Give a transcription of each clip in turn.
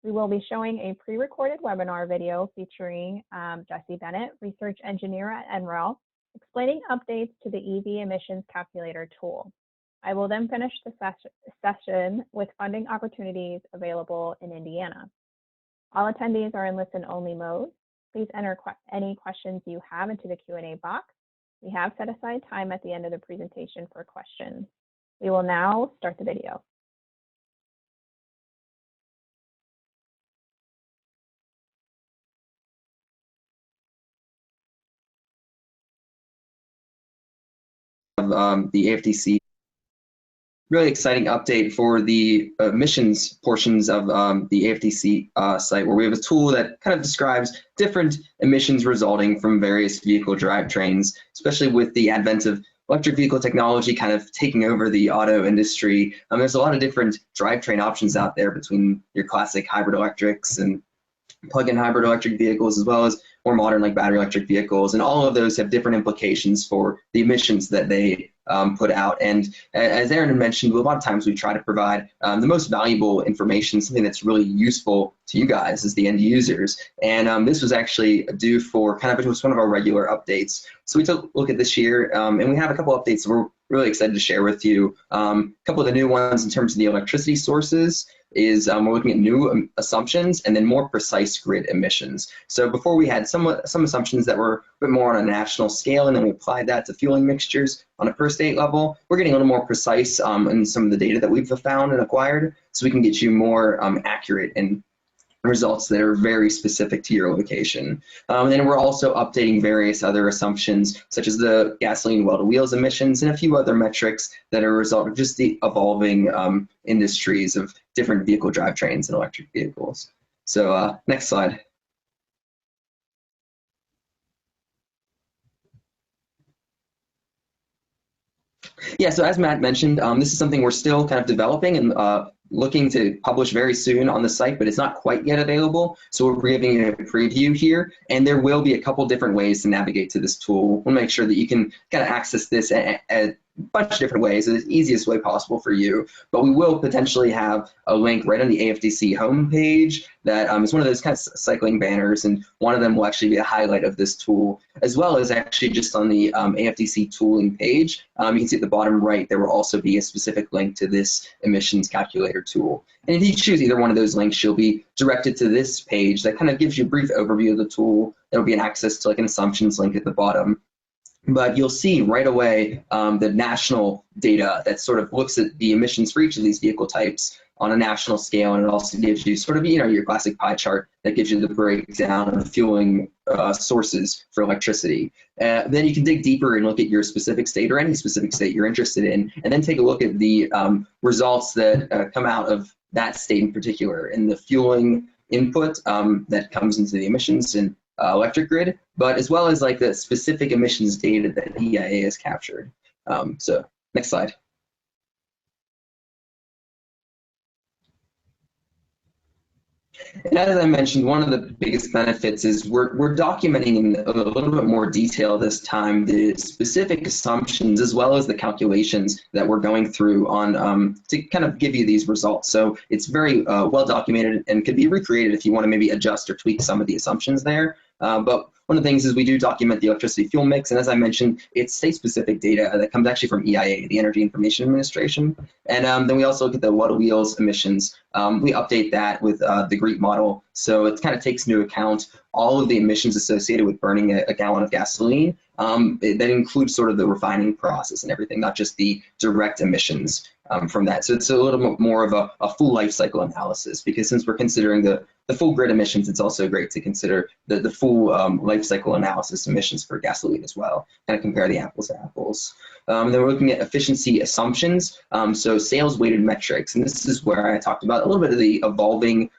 We will be showing a pre-recorded webinar video featuring Jesse Bennett, research engineer at Monroe, explaining updates to the EV emissions calculator tool. I will then finish the session with funding opportunities available in Indiana. All attendees are in listen-only mode. Please enter any questions you have into the Q&A box. We have set aside time at the end of the presentation for questions. We will now start the video. The AFDC. Really exciting update for the emissions portions of the AFDC site, where we have a tool that kind of describes different emissions resulting from various vehicle drivetrains, especially with the advent of electric vehicle technology kind of taking over the auto industry. There's a lot of different drivetrain options out there between your classic hybrid electrics and plug-in hybrid electric vehicles, as well as more modern like battery electric vehicles, and all of those have different implications for the emissions that they put out. And as Aaron had mentioned, a lot of times we try to provide the most valuable information, something that's really useful to you guys as the end users. And this was actually due for kind of, it was one of our regular updates. So we took a look at this year, and we have a couple updates that we're really excited to share with you. A couple of the new ones in terms of the electricity sources is we're looking at new assumptions and then more precise grid emissions. So before we had some assumptions that were a bit more on a national scale, and then we applied that to fueling mixtures on a per state level. We're getting a little more precise in some of the data that we've found and acquired, so we can get you more accurate and results that are very specific to your location. And then we're also updating various other assumptions, such as the gasoline well-to-wheels emissions and a few other metrics that are a result of just the evolving industries of different vehicle drivetrains and electric vehicles. So next slide. Yeah, so as Matt mentioned, this is something we're still kind of developing and looking to publish very soon on the site, but it's not quite yet available. So we're giving you a preview here, and there will be a couple different ways to navigate to this tool. We'll make sure that you can kind of access this at a bunch of different ways, the easiest way possible for you. But we will potentially have a link right on the AFDC homepage that is one of those kind of cycling banners, and one of them will actually be a highlight of this tool, as well as actually just on the AFDC tooling page. You can see at the bottom right, there will also be a specific link to this emissions calculator tool. And if you choose either one of those links, you'll be directed to this page that kind of gives you a brief overview of the tool. There will be an access to like an assumptions link at the bottom. But you'll see right away the national data that sort of looks at the emissions for each of these vehicle types on a national scale, and it also gives you sort of, you know, your classic pie chart that gives you the breakdown of fueling sources for electricity. Then you can dig deeper and look at your specific state or any specific state you're interested in, and then take a look at the results that come out of that state in particular, and the fueling input that comes into the emissions and electric grid, but as well as like the specific emissions data that EIA has captured. So next slide. And as I mentioned, one of the biggest benefits is we're documenting in a little bit more detail this time the specific assumptions as well as the calculations that we're going through on to kind of give you these results. So it's very well documented and could be recreated if you want to maybe adjust or tweak some of the assumptions there. But one of the things is we do document the electricity fuel mix, and as I mentioned, it's state-specific data that comes actually from EIA, the Energy Information Administration. And then we also look at the well-to-wheels emissions. We update that with the GREET model, so it kind of takes into account all of the emissions associated with burning a gallon of gasoline. That includes sort of the refining process and everything, not just the direct emissions from that. So it's a little bit more of a full life cycle analysis, because since we're considering the full grid emissions, it's also great to consider the full life cycle analysis emissions for gasoline as well, kind of compare the apples to apples. Then we're looking at efficiency assumptions, so sales weighted metrics, and this is where I talked about a little bit of the evolving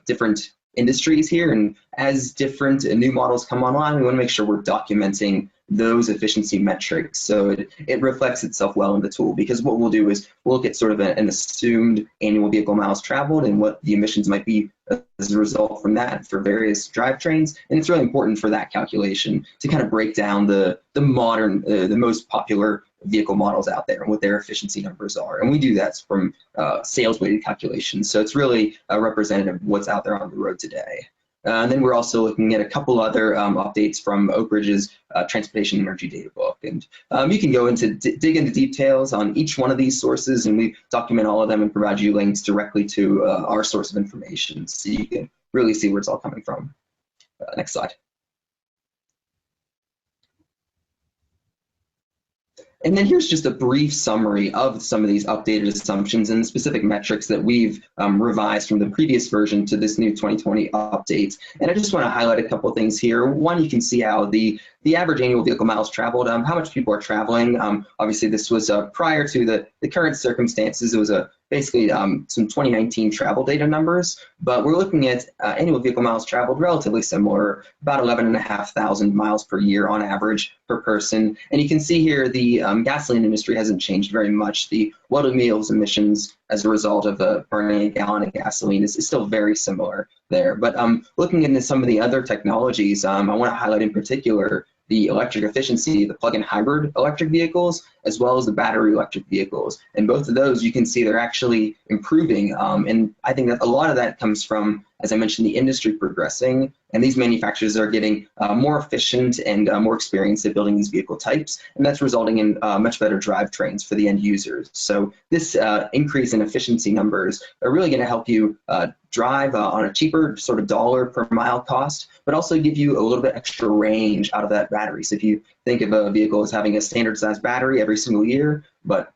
different industries here, and as different new models come online, we want to make sure we're documenting those efficiency metrics so it reflects itself well in the tool, because what we'll do is we'll look at sort of an assumed annual vehicle miles traveled and what the emissions might be as a result from that for various drivetrains, and it's really important for that calculation to kind of break down the modern, the most popular vehicle models out there and what their efficiency numbers are. And we do that from sales-weighted calculations. So it's really representative of what's out there on the road today. And then we're also looking at a couple other updates from Oak Ridge's Transportation Energy Data Book. And you can go into dig into details on each one of these sources, and we document all of them and provide you links directly to our source of information, so you can really see where it's all coming from. Next slide. And then here's just a brief summary of some of these updated assumptions and specific metrics that we've revised from the previous version to this new 2020 update. And I just want to highlight a couple of things here. One, you can see how the average annual vehicle miles traveled, how much people are traveling. Obviously, this was prior to the current circumstances. It was basically some 2019 travel data numbers, but we're looking at annual vehicle miles traveled relatively similar, about 11,500 miles per year on average per person. And you can see here the gasoline industry hasn't changed very much. The welded meals emissions as a result of burning a gallon of gasoline is still very similar there. But looking into some of the other technologies, I want to highlight in particular the electric efficiency, the plug-in hybrid electric vehicles, as well as the battery electric vehicles. And both of those, you can see they're actually improving. And I think that a lot of that comes from, as I mentioned, the industry progressing, and these manufacturers are getting more efficient and more experienced at building these vehicle types, and that's resulting in much better drivetrains for the end users. So this increase in efficiency numbers are really going to help you drive on a cheaper sort of dollar per mile cost, but also give you a little bit extra range out of that battery. So if you think of a vehicle as having a standard size battery every single year, but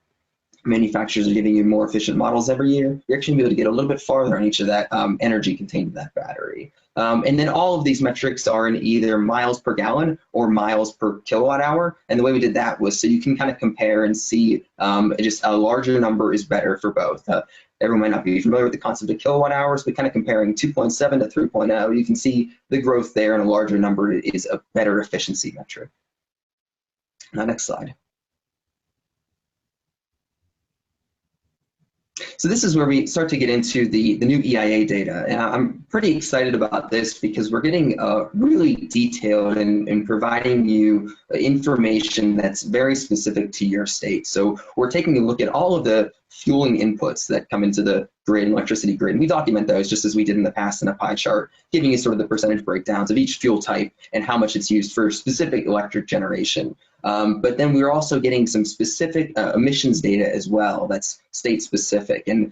manufacturers are giving you more efficient models every year, you're actually going to be able to get a little bit farther on each of that energy contained in that battery. And then all of these metrics are in either miles per gallon or miles per kilowatt hour. And the way we did that was so you can kind of compare and see just a larger number is better for both. Everyone might not be familiar with the concept of kilowatt hours, but kind of comparing 2.7 to 3.0, you can see the growth there, and a larger number is a better efficiency metric. Now, next slide. So this is where we start to get into the new EIA data. And I'm pretty excited about this because we're getting really detailed and providing you information that's very specific to your state. So we're taking a look at all of the fueling inputs that come into the grid and electricity grid. And we document those just as we did in the past in a pie chart, giving you sort of the percentage breakdowns of each fuel type and how much it's used for specific electric generation. But then we're also getting some specific emissions data as well that's state specific. And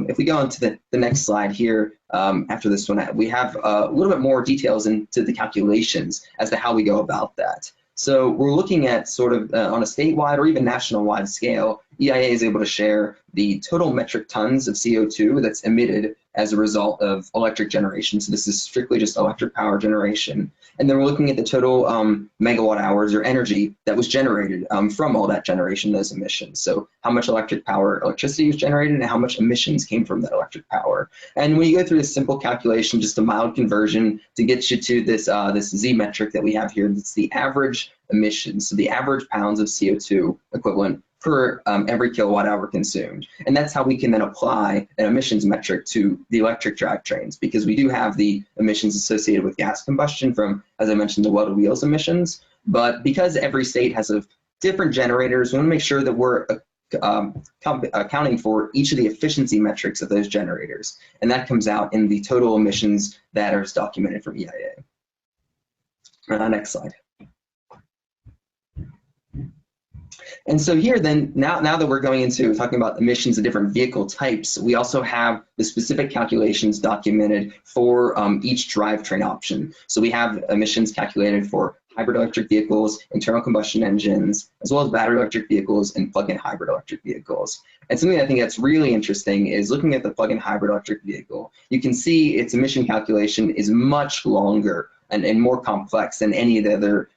if we go into the next slide here, after this one, we have a little bit more details into the calculations as to how we go about that. So we're looking at sort of on a statewide or even national-wide scale, EIA is able to share the total metric tons of CO2 that's emitted as a result of electric generation. So this is strictly just electric power generation. And then we're looking at the total megawatt hours or energy that was generated from all that generation, those emissions. So how much electricity was generated and how much emissions came from that electric power. And when you go through this simple calculation, just a mild conversion to get you to this, this Z metric that we have here, it's the average emissions, so the average pounds of CO2 equivalent per every kilowatt hour consumed. And that's how we can then apply an emissions metric to the electric drivetrains, because we do have the emissions associated with gas combustion from, as I mentioned, the welded wheels emissions. But because every state has different generators, we want to make sure that we're accounting for each of the efficiency metrics of those generators. And that comes out in the total emissions that are documented from EIA. Next slide. And so here then, now that we're going into talking about emissions of different vehicle types, we also have the specific calculations documented for each drivetrain option. So we have emissions calculated for hybrid electric vehicles, internal combustion engines, as well as battery electric vehicles and plug-in hybrid electric vehicles. And something I think that's really interesting is looking at the plug-in hybrid electric vehicle. You can see its emission calculation is much longer and more complex than any of the other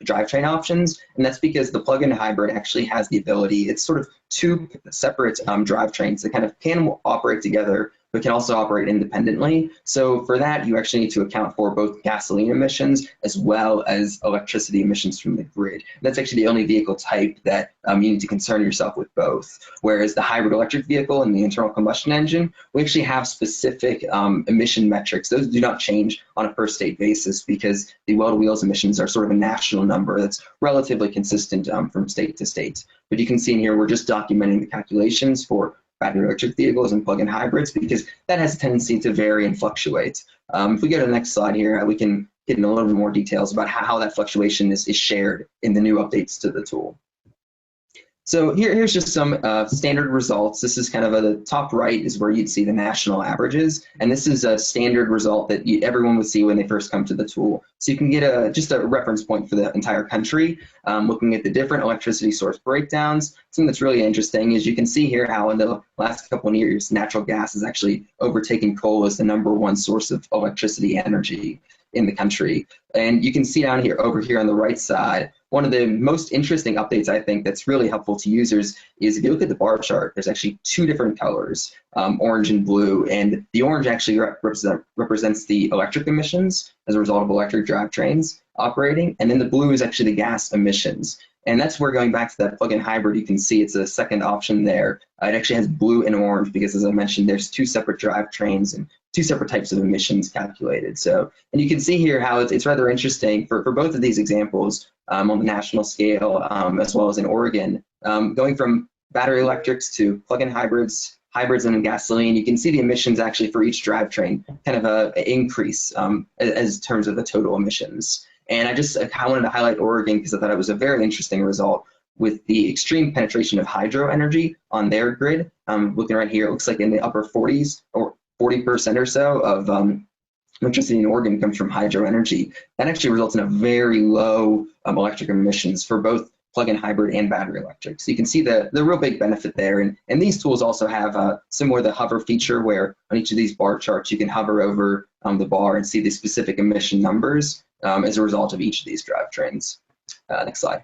drivetrain options, and that's because the plug-in hybrid actually has the ability, it's sort of two separate drivetrains that kind of can operate together but can also operate independently. So for that, you actually need to account for both gasoline emissions as well as electricity emissions from the grid. That's actually the only vehicle type that you need to concern yourself with both. Whereas the hybrid electric vehicle and the internal combustion engine, we actually have specific emission metrics. Those do not change on a per state basis because the well-to-wheels emissions are sort of a national number that's relatively consistent from state to state. But you can see in here, we're just documenting the calculations for battery electric vehicles and plug-in hybrids because that has a tendency to vary and fluctuate. If we go to the next slide here, we can get into a little bit more details about how that fluctuation is shared in the new updates to the tool. So here's just some standard results. This is kind of the top right is where you'd see the national averages. And this is a standard result that everyone would see when they first come to the tool. So you can get just a reference point for the entire country, looking at the different electricity source breakdowns. Something that's really interesting is you can see here how in the last couple of years, natural gas has actually overtaken coal as the #1 source of electricity energy in the country. And you can see down here, over here on the right side, one of the most interesting updates I think that's really helpful to users is if you look at the bar chart, there's actually 2 different colors, orange and blue, and the orange actually represents the electric emissions as a result of electric drivetrains operating, and then the blue is actually the gas emissions. And that's where, going back to that plug-in hybrid, you can see it's a second option there. It actually has blue and orange because, as I mentioned, there's 2 separate drivetrains and 2 separate types of emissions calculated. So, and you can see here how it's rather interesting for both of these examples on the national scale, as well as in Oregon, going from battery electrics to plug-in hybrids, and then gasoline. You can see the emissions actually for each drivetrain kind of increase as terms of the total emissions. And I wanted to highlight Oregon because I thought it was a very interesting result with the extreme penetration of hydro energy on their grid. Looking right here, it looks like in the upper 40s or 40% or so of electricity in Oregon comes from hydro energy. That actually results in a very low electric emissions for both plug-in hybrid and battery electric. So you can see the real big benefit there. And these tools also have similar the hover feature where on each of these bar charts you can hover over the bar and see the specific emission numbers as a result of each of these drivetrains. Next slide.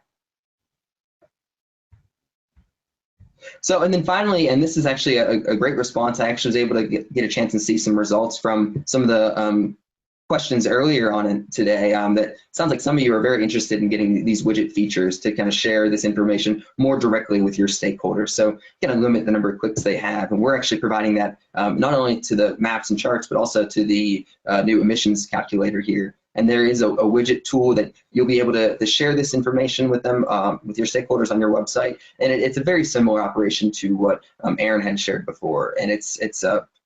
So, and then finally, and this is actually a great response, I actually was able to get a chance and see some results from some of the questions earlier on today that sounds like some of you are very interested in getting these widget features to kind of share this information more directly with your stakeholders. So kind of limit the number of clicks they have. And we're actually providing that not only to the maps and charts, but also to the new emissions calculator here. And there is a widget tool that you'll be able to share this information with them, with your stakeholders on your website. And it's a very similar operation to what Aaron had shared before. And it's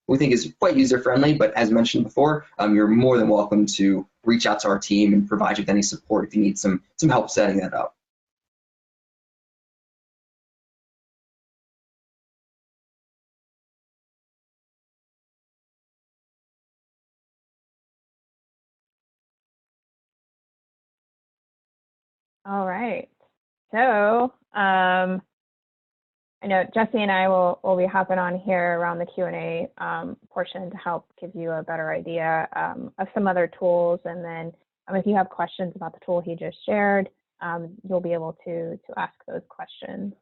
we think is quite user-friendly, but as mentioned before, you're more than welcome to reach out to our team and provide you with any support if you need some help setting that up. All right. So I know Jesse and I will be hopping on here around the Q&A portion to help give you a better idea of some other tools. And then if you have questions about the tool he just shared, you'll be able to ask those questions.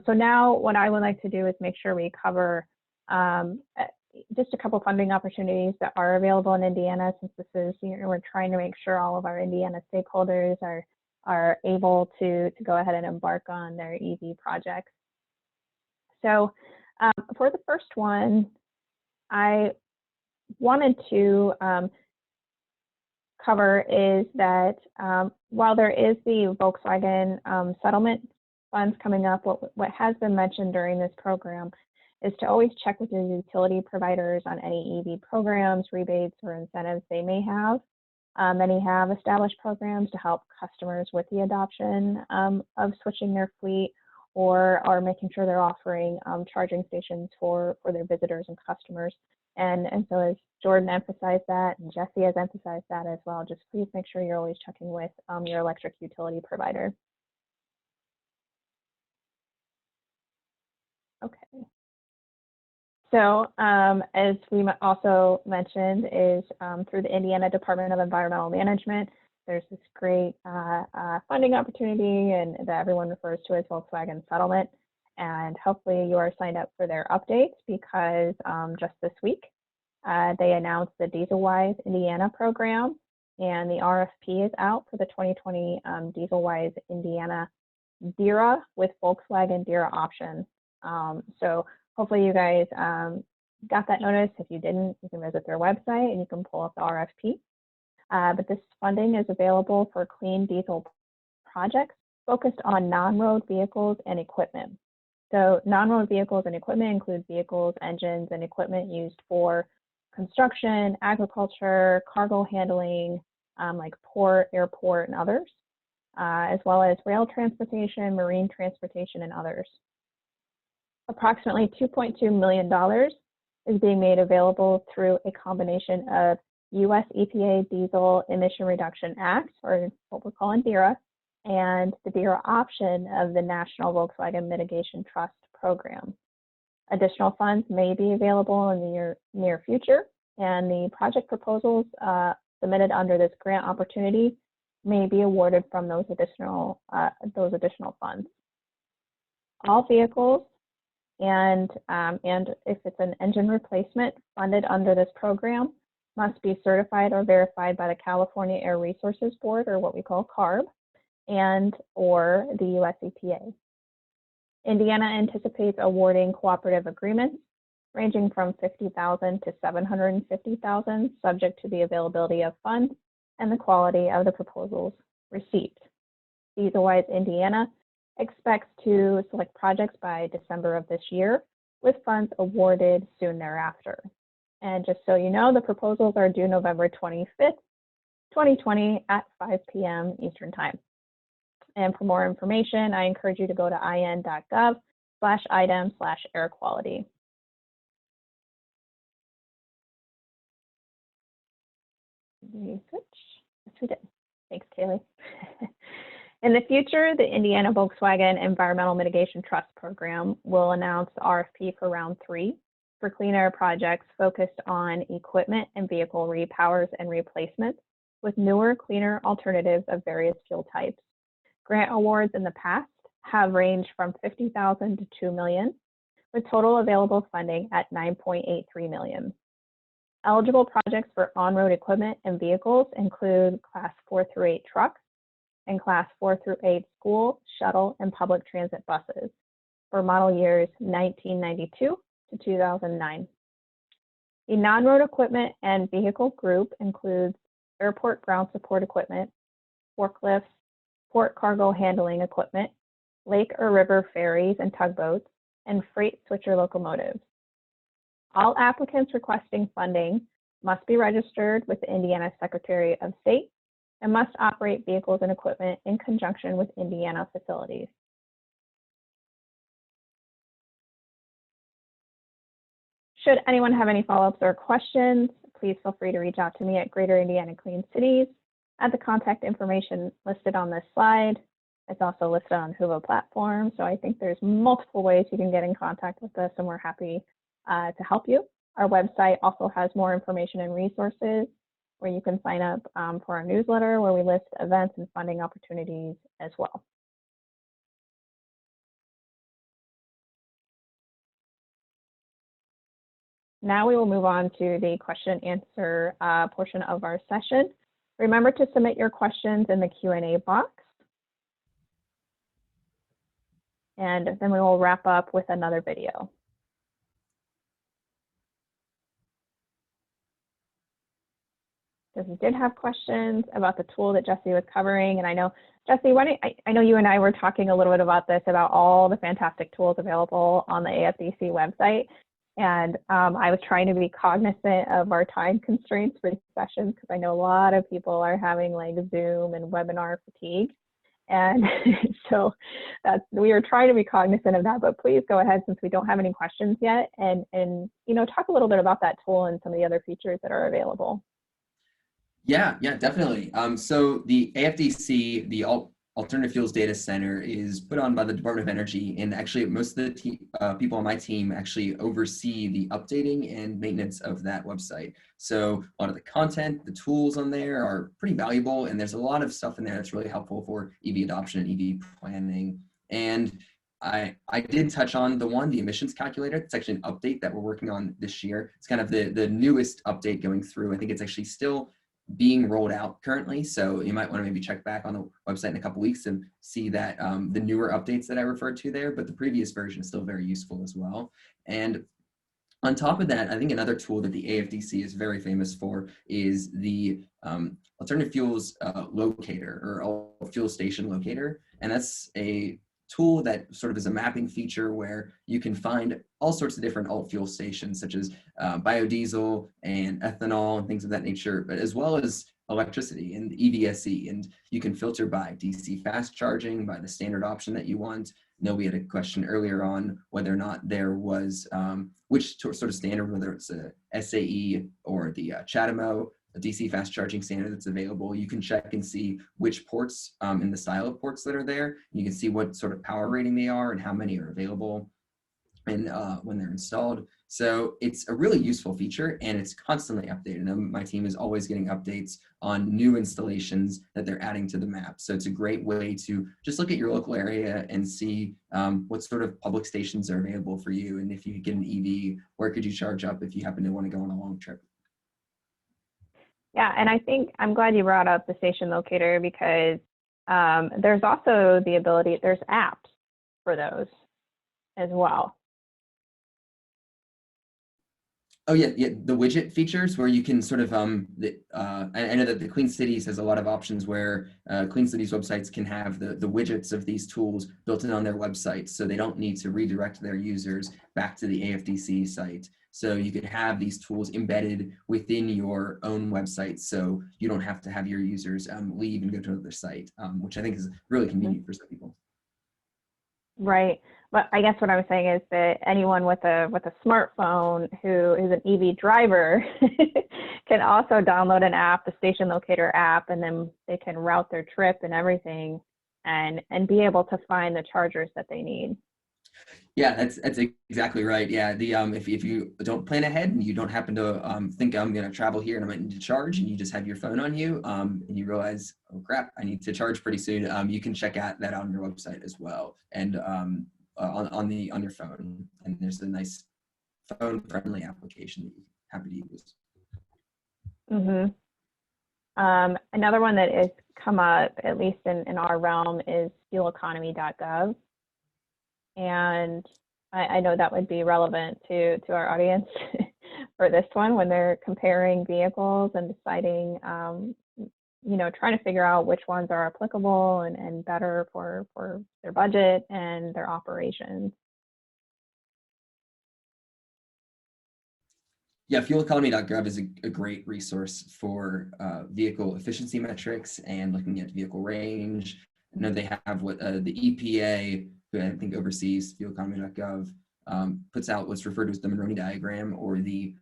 So now what I would like to do is make sure we cover just a couple funding opportunities that are available in Indiana, since this is, we're trying to make sure all of our Indiana stakeholders are able to go ahead and embark on their EV projects. So for the first one, I wanted to cover is that while there is the Volkswagen settlement funds coming up, what has been mentioned during this program is to always check with your utility providers on any EV programs, rebates, or incentives they may have. Many have established programs to help customers with the adoption of switching their fleet, or are making sure they're offering charging stations for their visitors and customers. And so as Jordan emphasized that, and Jesse has emphasized that as well, just please make sure you're always checking with your electric utility provider. Okay. So as we also mentioned is through the Indiana Department of Environmental Management, there's this great funding opportunity and that everyone refers to as Volkswagen settlement. And hopefully you are signed up for their updates because just this week, They announced the Dieselwise Indiana program, and the RFP is out for the 2020 Dieselwise Indiana DIRA with Volkswagen DIRA options. So hopefully you guys got that notice. If you didn't, you can visit their website and you can pull up the RFP. But this funding is available for clean diesel projects focused on non-road vehicles and equipment. So non-road vehicles and equipment include vehicles, engines, and equipment used for construction, agriculture, cargo handling, like port, airport, and others, as well as rail transportation, marine transportation, and others. Approximately $2.2 million is being made available through a combination of US EPA Diesel Emission Reduction Act, or what we're calling DIRA, and the DIRA option of the National Volkswagen Mitigation Trust Program. Additional funds may be available in the near future, and the project proposals submitted under this grant opportunity may be awarded from those additional funds. All vehicles and if it's an engine replacement funded under this program must be certified or verified by the California Air Resources Board, or what we call CARB, and or the US EPA. Indiana anticipates awarding cooperative agreements ranging from $50,000 to $750,000, subject to the availability of funds and the quality of the proposals received. Dieselwise Indiana expects to select projects by December of this year, with funds awarded soon thereafter. And just so you know, the proposals are due November 25th, 2020 at 5 p.m. Eastern Time. And for more information, I encourage you to go to in.gov/item/air quality. Yes, we did. Thanks, Kaylee. In the future, the Indiana Volkswagen Environmental Mitigation Trust Program will announce the RFP for round 3 for clean air projects focused on equipment and vehicle repowers and replacements with newer, cleaner alternatives of various fuel types. Grant awards in the past have ranged from $50,000 to $2 million, with total available funding at $9.83 million. Eligible projects for on-road equipment and vehicles include Class 4 through 8 trucks and Class 4 through 8 school, shuttle, and public transit buses for model years 1992 to 2009. The non-road equipment and vehicle group includes airport ground support equipment, forklifts, port cargo handling equipment, lake or river ferries and tugboats, and freight switcher locomotives. All applicants requesting funding must be registered with the Indiana Secretary of State and must operate vehicles and equipment in conjunction with Indiana facilities. Should anyone have any follow-ups or questions, please feel free to reach out to me at Greater Indiana Clean Cities at the contact information listed on this slide. It's also listed on Whovo platform, so I think there's multiple ways you can get in contact with us, and we're happy to help you. Our website also has more information and resources where you can sign up for our newsletter, where we list events and funding opportunities as well. Now we will move on to the question and answer portion of our session. Remember to submit your questions in the Q&A box. And then we will wrap up with another video. So if you did have questions about the tool that Jesse was covering, and I know, Jesse, I know you and I were talking a little bit about this, about all the fantastic tools available on the AFDC website. And I was trying to be cognizant of our time constraints for these sessions, because I know a lot of people are having like Zoom and webinar fatigue. And so we are trying to be cognizant of that, but please go ahead, since we don't have any questions yet, and talk a little bit about that tool and some of the other features that are available. Yeah, definitely. So the AFDC, the Alternative Fuels Data Center, is put on by the Department of Energy, and actually most of the people on my team actually oversee the updating and maintenance of that website. So a lot of the content, the tools on there are pretty valuable, and there's a lot of stuff in there that's really helpful for EV adoption and EV planning. And I did touch on the emissions calculator. It's actually an update that we're working on this year. It's kind of the newest update going through. I think it's actually still being rolled out currently. So you might want to maybe check back on the website in a couple weeks and see that the newer updates that I referred to there, but the previous version is still very useful as well. And on top of that, I think another tool that the AFDC is very famous for is the alternative fuels locator, or fuel station locator. And that's a tool that sort of is a mapping feature where you can find all sorts of different alt fuel stations, such as biodiesel and ethanol and things of that nature, but as well as electricity and EVSE. And you can filter by DC fast charging, by the standard option that you want. I know we had a question earlier on whether or not there was which sort of standard, whether it's a SAE or the CHAdeMO, a DC fast charging standard that's available. You can check and see which ports and the style of ports that are there. You can see what sort of power rating they are and how many are available and when they're installed. So it's a really useful feature, and it's constantly updated. And my team is always getting updates on new installations that they're adding to the map. So it's a great way to just look at your local area and see what sort of public stations are available for you. And if you get an EV, where could you charge up if you happen to want to go on a long trip? Yeah, and I think I'm glad you brought up the station locator, because there's also the ability, there's apps for those as well. Oh yeah, the widget features where you can sort of, I know that the Queen Cities has a lot of options where Queen Cities websites can have the widgets of these tools built in on their websites, so they don't need to redirect their users back to the AFDC site. So you could have these tools embedded within your own website, so you don't have to have your users leave and go to another site, which I think is really convenient for some people. Right. But I guess what I was saying is that anyone with a smartphone who is an EV driver can also download an app, the Station Locator app, and then they can route their trip and everything and be able to find the chargers that they need. Yeah, that's exactly right. Yeah, the if you don't plan ahead and you don't happen to think I'm going to travel here and I might need to charge, and you just have your phone on you and you realize, oh crap, I need to charge pretty soon. You can check out that on your website as well, and on your phone. And there's a nice phone-friendly application that you're happy to use. Another one that has come up, at least in our realm, is fueleconomy.gov. And I know that would be relevant to our audience for this one when they're comparing vehicles and deciding, trying to figure out which ones are applicable and better for their budget and their operations. Yeah, fueleconomy.gov is a great resource for vehicle efficiency metrics and looking at vehicle range. I know they have what the EPA, who I think oversees fueleconomy.gov, puts out what's referred to as the Monroe diagram, or the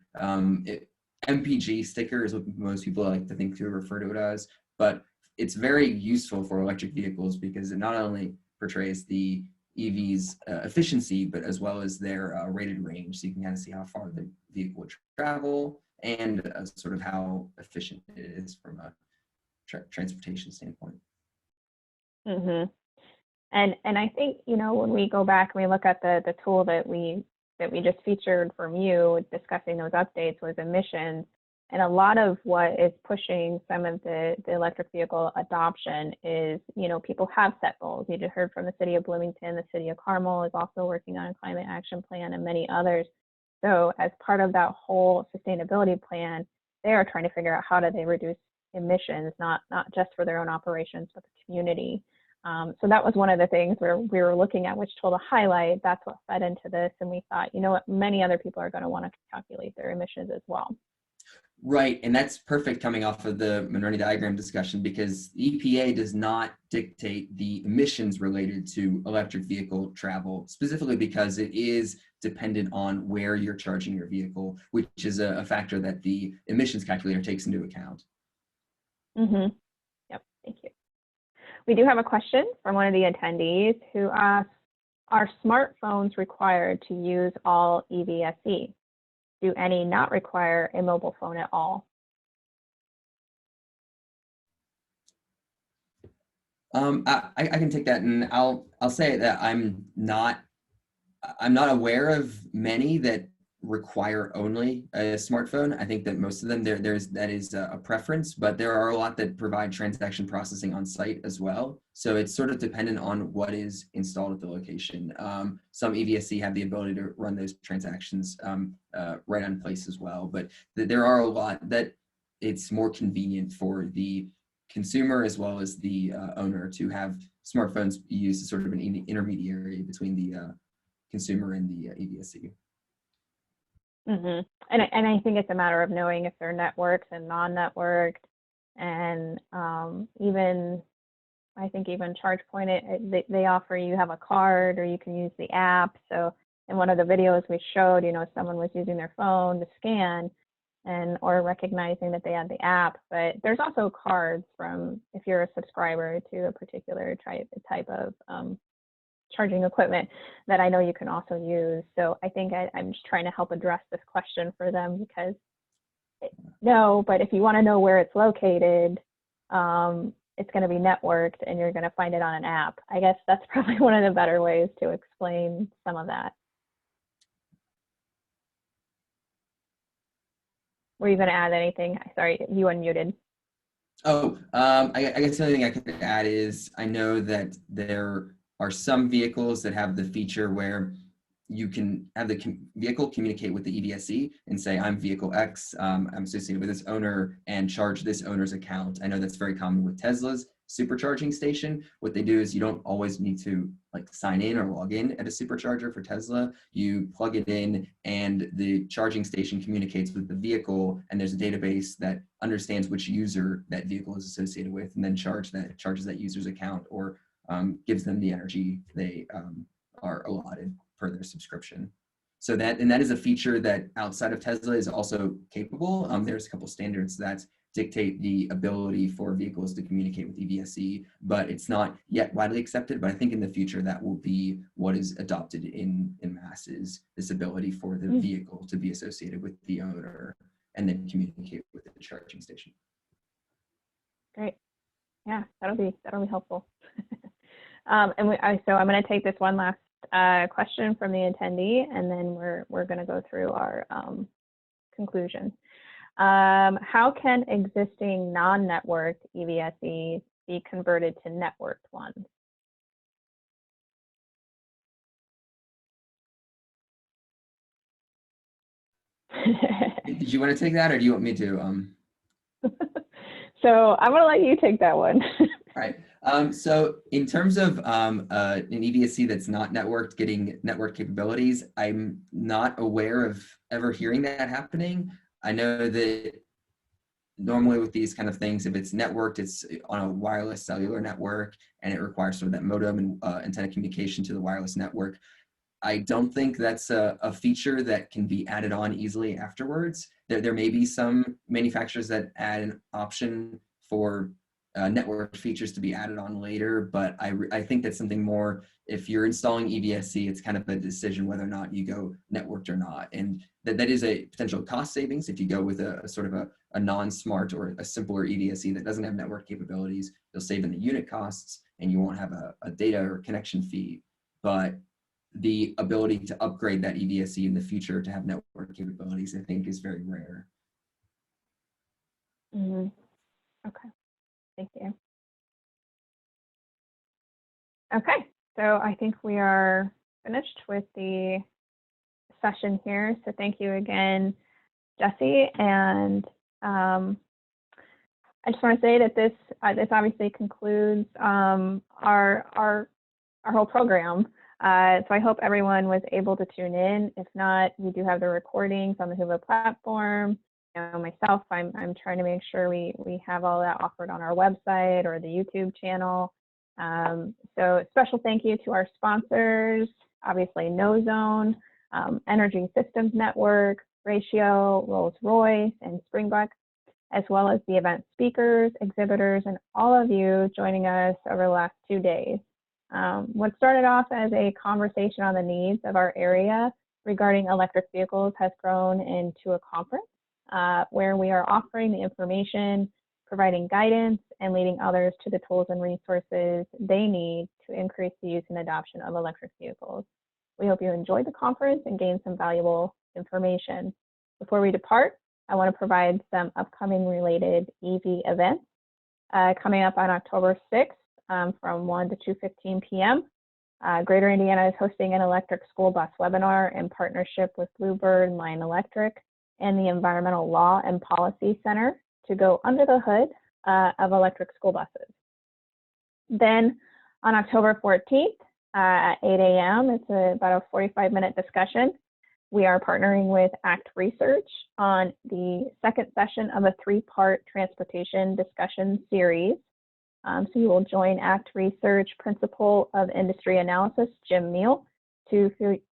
MPG sticker is what most people like to think to refer to it as. But it's very useful for electric vehicles because it not only portrays the EV's efficiency, but as well as their rated range. So you can kind of see how far the vehicle would travel and sort of how efficient it is from a transportation standpoint. And I think, when we go back and we look at the tool that we just featured from you discussing those updates was emissions. And a lot of what is pushing some of the electric vehicle adoption is, people have set goals. You just heard from the city of Bloomington. The city of Carmel is also working on a climate action plan, and many others. So as part of that whole sustainability plan, they are trying to figure out how do they reduce emissions, not just for their own operations, but the community. So that was one of the things where we were looking at which tool to highlight. That's what fed into this. And we thought, many other people are going to want to calculate their emissions as well. Right, and that's perfect coming off of the Monroe diagram discussion, because the EPA does not dictate the emissions related to electric vehicle travel, specifically because it is dependent on where you're charging your vehicle, which is a factor that the emissions calculator takes into account. Yep, thank you. We do have a question from one of the attendees who asks, are smartphones required to use all EVSE? Do any not require a mobile phone at all? I can take that, and I'll say that I'm not aware of many that require only a smartphone. I think that most of them that is a preference, but there are a lot that provide transaction processing on site as well. So it's sort of dependent on what is installed at the location. Some EVSE have the ability to run those transactions right on place as well, but there are a lot that it's more convenient for the consumer as well as the owner to have smartphones used as sort of an intermediary between the consumer and the EVSE. Mm-hmm. And I think it's a matter of knowing if they're networked and non-networked, and even I think even ChargePoint, they offer you have a card or you can use the app. So in one of the videos we showed, someone was using their phone to scan or recognizing that they had the app. But there's also cards from if you're a subscriber to a particular type of charging equipment that I know you can also use. So I think I'm just trying to help address this question for them, because no, but if you want to know where it's located, it's going to be networked and you're going to find it on an app. I guess that's probably one of the better ways to explain some of that. Were you going to add anything? Sorry, you unmuted. Oh, I guess the only thing I could add is I know that there are some vehicles that have the feature where you can have the vehicle communicate with the EVSE and say, I'm vehicle X, I'm associated with this owner, and charge this owner's account. I know that's very common with Tesla's supercharging station. What they do is you don't always need to sign in or log in at a supercharger for Tesla. You plug it in and the charging station communicates with the vehicle, and there's a database that understands which user that vehicle is associated with, and then charges that user's account or gives them the energy they are allotted per their subscription. So that is a feature that outside of Tesla is also capable. There's a couple standards that dictate the ability for vehicles to communicate with EVSE, but it's not yet widely accepted. But I think in the future that will be what is adopted in masses, this ability for the vehicle to be associated with the owner and then communicate with the charging station. Great. Yeah, that'll be helpful. So I'm going to take this one last question from the attendee, and then we're going to go through our conclusion. How can existing non-networked EVSEs be converted to networked ones? Did you want to take that, or do you want me to? So I'm going to let you take that one. All right. So in terms of an EVSE that's not networked getting network capabilities, I'm not aware of ever hearing that happening. I know that normally with these kind of things, if it's networked, it's on a wireless cellular network, and it requires sort of that modem and antenna communication to the wireless network. I don't think that's a feature that can be added on easily afterwards. There may be some manufacturers that add an option for network features to be added on later, but I think that's something more, if you're installing EVSE, it's kind of a decision whether or not you go networked or not. And that is a potential cost savings if you go with a sort of a non-smart or a simpler EVSE that doesn't have network capabilities. You'll save in the unit costs and you won't have a data or connection fee. But the ability to upgrade that EVSE in the future to have network capabilities, I think, is very rare. Mm-hmm. Okay. Thank you. Okay, so I think we are finished with the session here. So thank you again, Jesse. And I just want to say that this obviously concludes our whole program. So I hope everyone was able to tune in. If not, we do have the recordings on the Hoover platform. Myself, I'm trying to make sure we have all that offered on our website or the YouTube channel. So special thank you to our sponsors, obviously NoZone, Energy Systems Network, Ratio, Rolls-Royce, and Springbuk, as well as the event speakers, exhibitors, and all of you joining us over the last 2 days. What started off as a conversation on the needs of our area regarding electric vehicles has grown into a conference where we are offering the information providing guidance and leading others to the tools and resources they need to increase the use and adoption of electric vehicles. We hope you enjoyed the conference and gained some valuable information. Before we depart, I want to provide some upcoming related EV events. Coming up on October 6th from 1 to 2:15 p.m., Greater Indiana is hosting an electric school bus webinar in partnership with Bluebird Line Electric and the Environmental Law and Policy Center to go under the hood of electric school buses. Then on October 14th at 8 a.m., it's about a 45-minute discussion. We are partnering with ACT Research on the second session of a 3-part transportation discussion series. So you will join ACT Research Principal of Industry Analysis, Jim Neal, to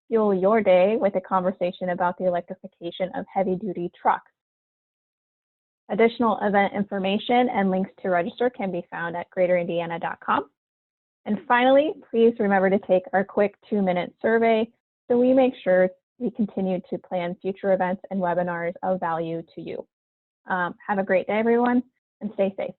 fuel your day with a conversation about the electrification of heavy-duty trucks. Additional event information and links to register can be found at greaterindiana.com. And finally, please remember to take our quick 2-minute survey so we make sure we continue to plan future events and webinars of value to you. Have a great day, everyone, and stay safe.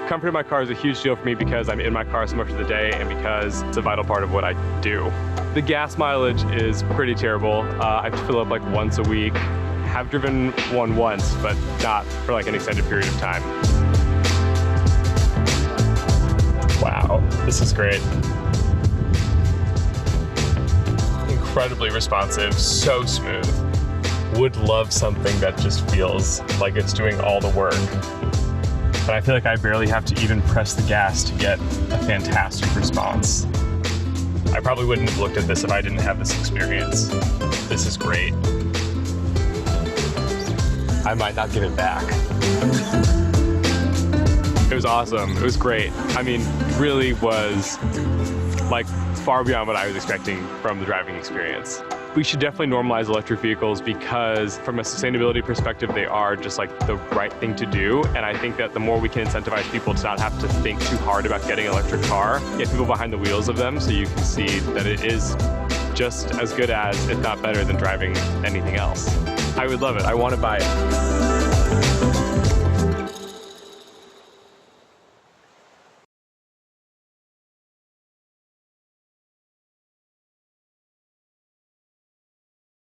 Comfort in my car is a huge deal for me because I'm in my car so much of the day and because it's a vital part of what I do. The gas mileage is pretty terrible. I have to fill up like once a week. Have driven one once, but not for like an extended period of time. Wow, this is great. Incredibly responsive, so smooth. Would love something that just feels like it's doing all the work. But I feel like I barely have to even press the gas to get a fantastic response. I probably wouldn't have looked at this if I didn't have this experience. This is great. I might not give it back. It was awesome. It was great. I mean, really was like far beyond what I was expecting from the driving experience. We should definitely normalize electric vehicles because from a sustainability perspective, they are just like the right thing to do. And I think that the more we can incentivize people to not have to think too hard about getting an electric car, get people behind the wheels of them so you can see that it is just as good as, if not better than driving anything else. I would love it. I want to buy it.